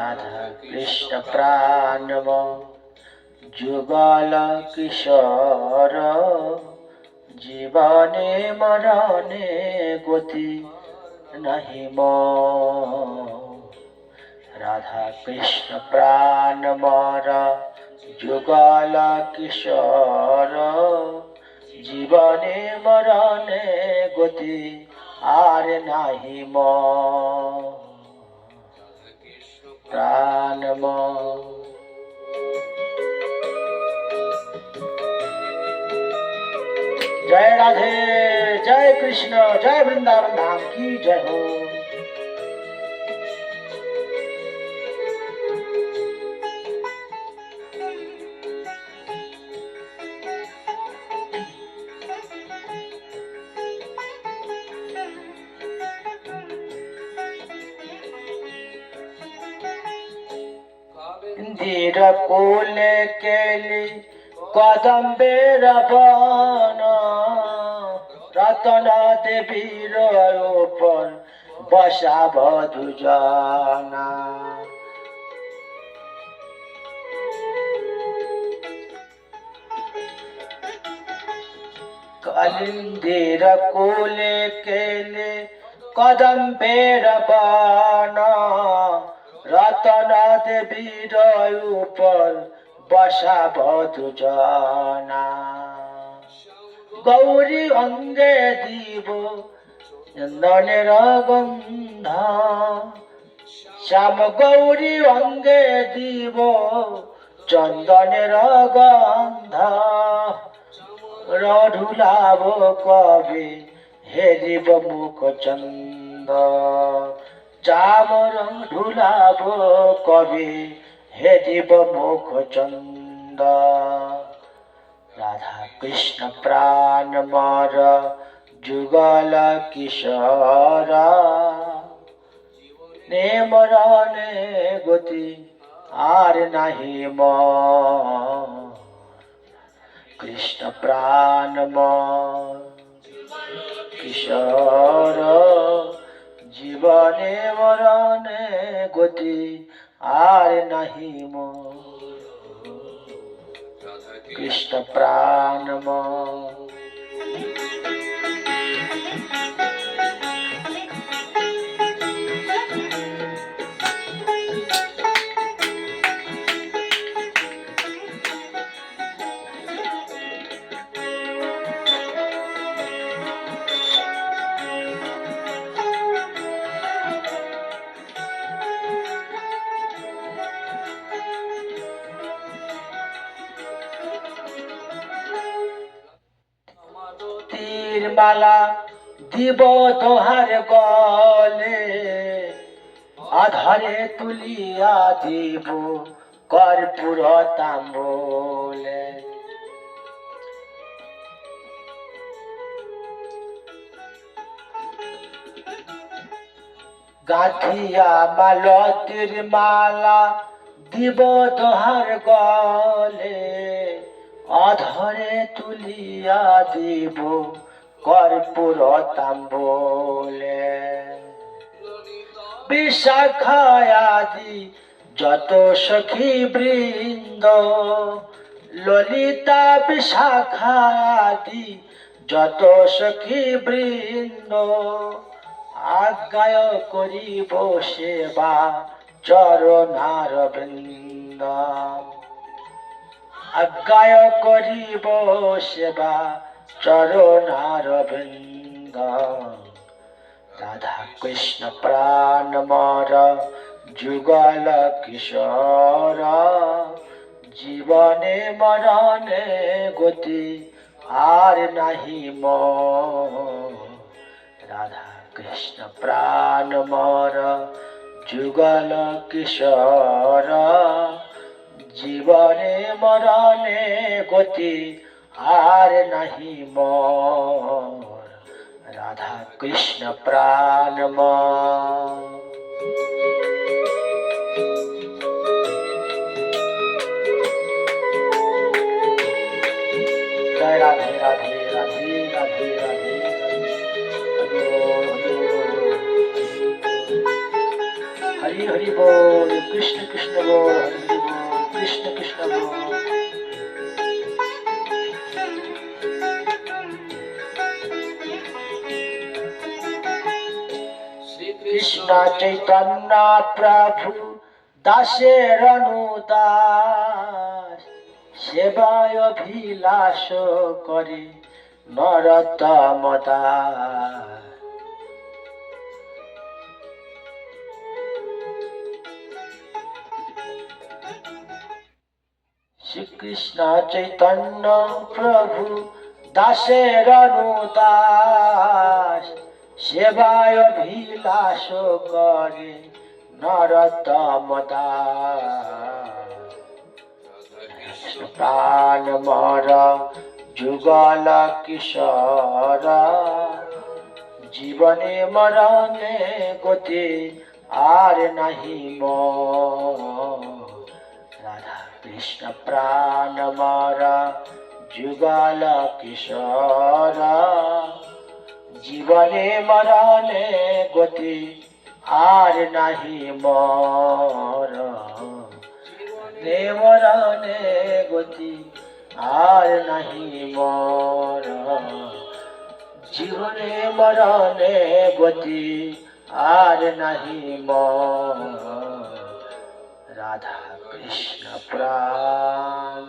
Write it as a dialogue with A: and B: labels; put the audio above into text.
A: রাধা কৃষ্ণ প্রাণম যুগল কিশোর জীবনে মরণে গতি নাহি রাধা কৃষ্ণ প্রাণ মর যুগল কিশোর জীবনে মরণে গতি আর নাহি প্রাণ जय राधे जय कृष्ण जय वृंदावन धाम की जय हो। धीर कोले केली কদম্বের বন রতন দেবীর উপর বসাব দুজনা কালিন্দির কোলে কেলে কদম্বের বন রতন দেবীর উপর বসাব দুজনা গৌরী অঙ্গে দিব চন্দনের গন্ধ শ্যাম গৌরী অঙ্গে দিব চন্দনের গন্ধ রঢুলাব কবে হেরিব মুখ চন্দ চামর ঢুলাব কবে হেরিব মুখ চন্দ রাধা কৃষ্ণ প্রাণ মর যুগল কিশোর নে মরণে গতি আর নাহি কৃষ্ণ প্রাণ মর কিশোর জীবনে মরণে গতি আর নাহি কৃষ্ণ প্রাণ মালা দিব তোহার গলে আধারে তুলিয়া দিব কর্পূর তাম্বুলে গাঁথিয়া মালতির মালা দিব তোহার গলে আধারে তুলিয়া দিব কর্পূর তাম্বুলে বিশাখায়াদি যত সখী বৃন্দ ললিতা বিশাখায়াদি যত সখী বৃন্দ আজ্ঞায় করিব সেবা চরণার বৃন্দ আজ্ঞায় করিব সেবা চরণার বৃন্দ রাধা কৃষ্ণ প্রাণ মর যুগল কিশোর জীবনে মরণে গতি আর নাহি রাধা কৃষ্ণ প্রাণ মর যুগল কিশোর জীবনে মরণে গতি আর নাহি রাধা কৃষ্ণ প্রাণ জয় রাধে রাধে রাধে রাধে রাধে হরি হরি बोल। কৃষ্ণ কৃষ্ণ বল, হরি বল, কৃষ্ণ কৃষ্ণ বল। কৃষ্ণ চৈতন্য প্রভু দাসের অনুদাস, সেবায় অভিলাষ করে নরোত্তম দাস। শ্রীকৃষ্ণ চৈতন্য প্রভু দাসের অনুদাস, সেবায় অভিলাষ করে নরোত্তম দাস। প্রাণ মর যুগল কিশোর, জীবনে মরণে গতি আর নাহি মোর। রাধা কৃষ্ণ প্রাণ মর যুগল কিশোর, জীবনে মরণে গতি আর নাহি মোর। মরণে গতি আর নাহি মোর, জীবনে মরণে গতি আর নাহি মোর। রাধা কৃষ্ণ প্রাণ